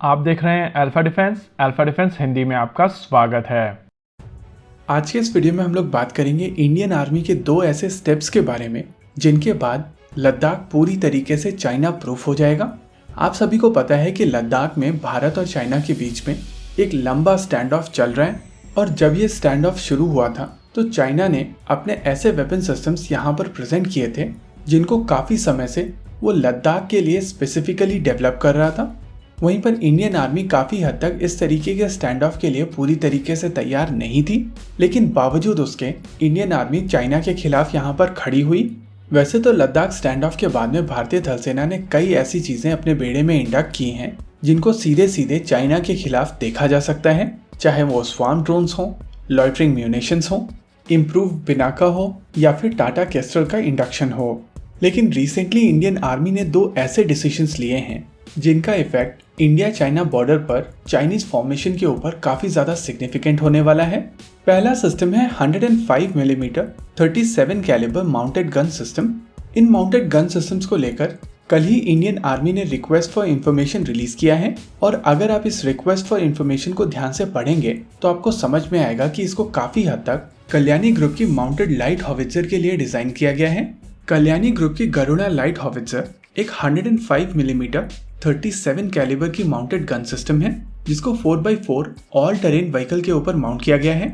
आप देख रहे हैं अल्फा डिफेंस हिंदी में आपका स्वागत है। आज के इस वीडियो में हम लोग बात करेंगे इंडियन आर्मी के दो ऐसे स्टेप्स के बारे में जिनके बाद लद्दाख पूरी तरीके से चाइना प्रूफ हो जाएगा। आप सभी को पता है कि लद्दाख में भारत और चाइना के बीच में एक लंबा स्टैंड ऑफ चल रहा है और जब ये स्टैंड ऑफ शुरू हुआ था तो चाइना ने अपने ऐसे वेपन सिस्टम्स यहाँ पर प्रेजेंट किए थे जिनको काफ़ी समय से वो लद्दाख के लिए स्पेसिफिकली डेवलप कर रहा था। वहीं पर इंडियन आर्मी काफ़ी हद तक इस तरीके के स्टैंड ऑफ के लिए पूरी तरीके से तैयार नहीं थी, लेकिन बावजूद उसके इंडियन आर्मी चाइना के खिलाफ यहाँ पर खड़ी हुई। वैसे तो लद्दाख स्टैंड ऑफ के बाद में भारतीय थल सेना ने कई ऐसी चीज़ें अपने बेड़े में इंडक्ट की हैं जिनको सीधे सीधे चाइना के खिलाफ देखा जा सकता है, चाहे वो स्वार्म ड्रोन्स हों, लॉइटरिंग म्यूनिशंस हों, इम्प्रूव बिनाका हो या फिर टाटा केस्ट्रल का इंडक्शन हो। लेकिन रिसेंटली इंडियन आर्मी ने दो ऐसे डिसीजंस लिए हैं जिनका इफेक्ट इंडिया चाइना बॉर्डर पर चाइनीज फॉर्मेशन के ऊपर काफ़ी ज़्यादा सिग्निफिकेंट होने वाला है। पहला सिस्टम है 105 millimetre 37 calibre mounted gun system. इन माउंटेड गन सिस्टम्स को लेकर कल ही इंडियन आर्मी ने रिक्वेस्ट फॉर इन्फॉर्मेशन रिलीज किया है और अगर आप इस रिक्वेस्ट फॉर इन्फॉर्मेशन को ध्यान से पढ़ेंगे तो आपको समझ में आएगा कि इसको काफ़ी हद तक कल्याणी ग्रुप की माउंटेड लाइट हॉवित्जर के लिए डिज़ाइन किया गया है। कल्याणी ग्रुप की गरुड़ा लाइट हॉवित्जर एक 105 मिलीमीटर 37 कैलिबर की माउंटेड गन सिस्टम है जिसको 4x4 ऑल टेरेन व्हीकल के ऊपर माउंट किया गया है।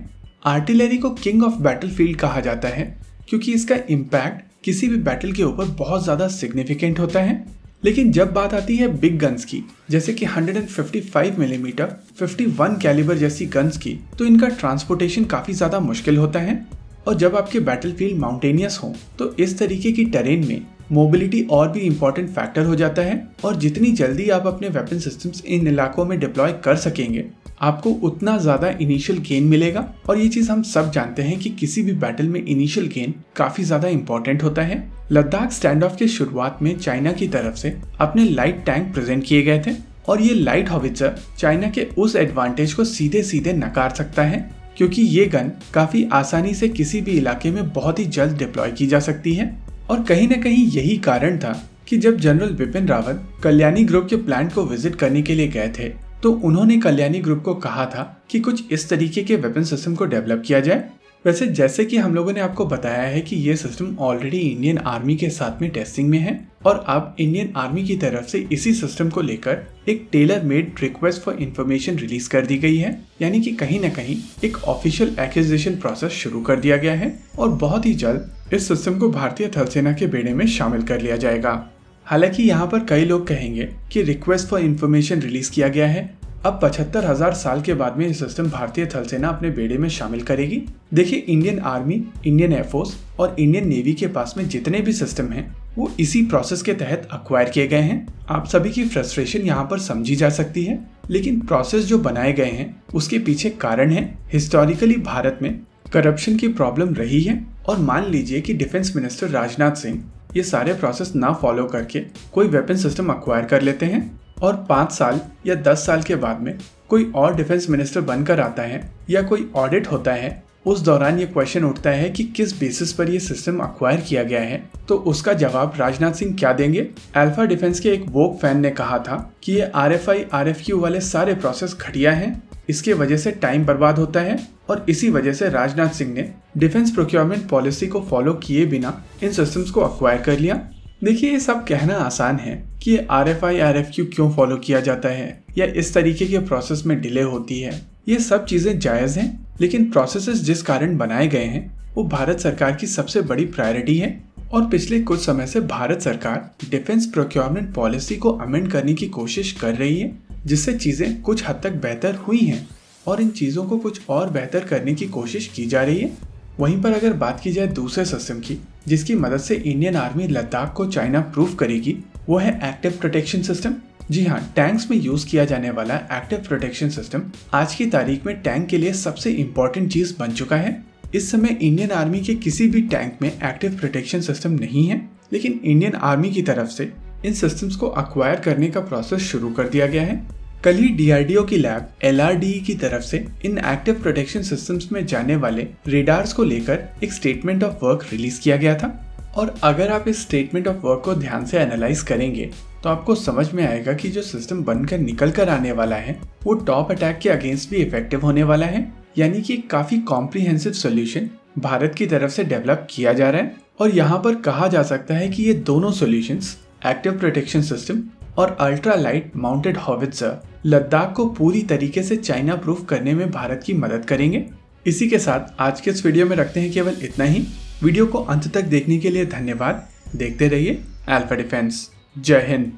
आर्टिलरी को किंग ऑफ बैटलफील्ड कहा जाता है क्योंकि इसका इम्पैक्ट किसी भी बैटल के ऊपर बहुत ज़्यादा सिग्निफिकेंट होता है। लेकिन जब बात आती है बिग गन्स की, जैसे कि 155 मिलीमीटर 51 कैलिबर जैसी गन्स की, तो इनका ट्रांसपोर्टेशन काफ़ी ज़्यादा मुश्किल होता है और जब आपके बैटलफील्ड माउंटेनियस हो तो इस तरीके की टेरेन में मोबिलिटी और भी इम्पोर्टेंट फैक्टर हो जाता है और जितनी जल्दी आप अपने वेपन सिस्टम्स इन इलाकों में डिप्लॉय कर सकेंगे आपको उतना ज़्यादा इनिशियल गेन मिलेगा। और ये चीज़ हम सब जानते हैं कि किसी भी बैटल में इनिशियल गेन काफ़ी ज़्यादा इम्पोर्टेंट होता है। लद्दाख स्टैंड ऑफ की शुरुआत में चाइना की तरफ से अपने लाइट टैंक प्रेजेंट किए गए थे और ये लाइट हॉवित्जर चाइना के उस एडवांटेज को सीधे सीधे नकार सकता है क्योंकि ये गन काफ़ी आसानी से किसी भी इलाके में बहुत ही जल्द डिप्लॉय की जा सकती है। और कहीं ना कहीं यही कारण था कि जब जनरल बिपिन रावत कल्याणी ग्रुप के प्लांट को विजिट करने के लिए गए थे तो उन्होंने कल्याणी ग्रुप को कहा था कि कुछ इस तरीके के वेपन सिस्टम को डेवलप किया जाए। वैसे जैसे कि हम लोगों ने आपको बताया है कि ये सिस्टम ऑलरेडी इंडियन आर्मी के साथ में टेस्टिंग में है और अब इंडियन आर्मी की तरफ से इसी सिस्टम को लेकर एक tailor made request for information release कर दी गई है, यानी कि कहीं ना कहीं एक ऑफिशियल एक्विजिशन प्रोसेस शुरू कर दिया गया है और बहुत ही जल्द इस सिस्टम को भारतीय थल सेना के बेड़े में शामिल कर लिया जाएगा। हालांकि यहाँ पर कई लोग कहेंगे कि रिक्वेस्ट फॉर इन्फॉर्मेशन रिलीज किया गया है, अब 75,000 साल के बाद में ये सिस्टम भारतीय थल सेना अपने बेड़े में शामिल करेगी। देखिए, इंडियन आर्मी, इंडियन एयरफोर्स और इंडियन नेवी के पास में जितने भी सिस्टम हैं वो इसी प्रोसेस के तहत अक्वायर किए गए हैं। आप सभी की फ्रस्ट्रेशन यहाँ पर समझी जा सकती है, लेकिन प्रोसेस जो बनाए गए हैं उसके पीछे कारण है हिस्टोरिकली भारत में करप्शन की प्रॉब्लम रही है। और मान लीजिए कि डिफेंस मिनिस्टर राजनाथ सिंह ये सारे प्रोसेस ना फॉलो करके कोई वेपन सिस्टम अक्वायर कर लेते हैं और 5 साल या 10 साल के बाद में कोई और डिफेंस मिनिस्टर बनकर आता है या कोई ऑडिट होता है, उस दौरान ये क्वेश्चन उठता है कि किस बेसिस पर ये सिस्टम अक्वायर किया गया है, तो उसका जवाब राजनाथ सिंह क्या देंगे। अल्फा डिफेंस के एक वोक फैन ने कहा था कि ये RFI RFQ वाले सारे प्रोसेस घटिया हैं, इसके वजह से टाइम बर्बाद होता है और इसी वजह से राजनाथ सिंह ने डिफेंस प्रोक्योरमेंट पॉलिसी को फॉलो किए बिना इन सिस्टम्स को अक्वायर कर लिया। देखिए, ये सब कहना आसान है कि ये RFI RFQ क्यों फॉलो किया जाता है या इस तरीके के प्रोसेस में डिले होती है, ये सब चीज़ें जायज़ हैं, लेकिन प्रोसेसेस जिस कारण बनाए गए हैं वो भारत सरकार की सबसे बड़ी प्रायोरिटी है और पिछले कुछ समय से भारत सरकार डिफेंस प्रोक्योरमेंट पॉलिसी को अमेंड करने की कोशिश कर रही है जिससे चीज़ें कुछ हद तक बेहतर हुई हैं और इन चीज़ों को कुछ और बेहतर करने की कोशिश की जा रही है। वहीं पर अगर बात की जाए दूसरे सिस्टम की जिसकी मदद से इंडियन आर्मी लद्दाख को चाइना प्रूफ करेगी, वो है एक्टिव प्रोटेक्शन सिस्टम। जी हाँ, टैंक्स में यूज किया जाने वाला एक्टिव प्रोटेक्शन सिस्टम आज की तारीख में टैंक के लिए सबसे इम्पोर्टेंट चीज बन चुका है। इस समय इंडियन आर्मी के किसी भी टैंक में एक्टिव प्रोटेक्शन सिस्टम नहीं है, लेकिन इंडियन आर्मी की तरफ से इन सिस्टम्स को अक्वायर करने का प्रोसेस शुरू कर दिया गया है। कल ही DRDO की लैब LRDE की तरफ से इन एक्टिव प्रोटेक्शन सिस्टम्स में जाने वाले रेडार्स को लेकर एक स्टेटमेंट ऑफ वर्क रिलीज किया गया था और अगर आप इस स्टेटमेंट ऑफ वर्क को ध्यान से एनालाइज करेंगे तो आपको समझ में आएगा कि जो सिस्टम बनकर निकल कर आने वाला है वो टॉप अटैक के अगेंस्ट भी इफेक्टिव होने वाला है। यानी कि काफी कॉम्प्रिहेंसिव सोल्यूशन भारत की तरफ से डेवलप किया जा रहा है और यहाँ पर कहा जा सकता है कि ये दोनों सॉल्यूशंस एक्टिव प्रोटेक्शन सिस्टम और ultra light mounted howitzer Ladakh को पूरी तरीके से चाइना प्रूफ करने में भारत की मदद करेंगे। इसी के साथ आज के इस वीडियो में रखते हैं केवल इतना ही। वीडियो को अंत तक देखने के लिए धन्यवाद। देखते रहिए अल्फा डिफेंस। जय हिंद।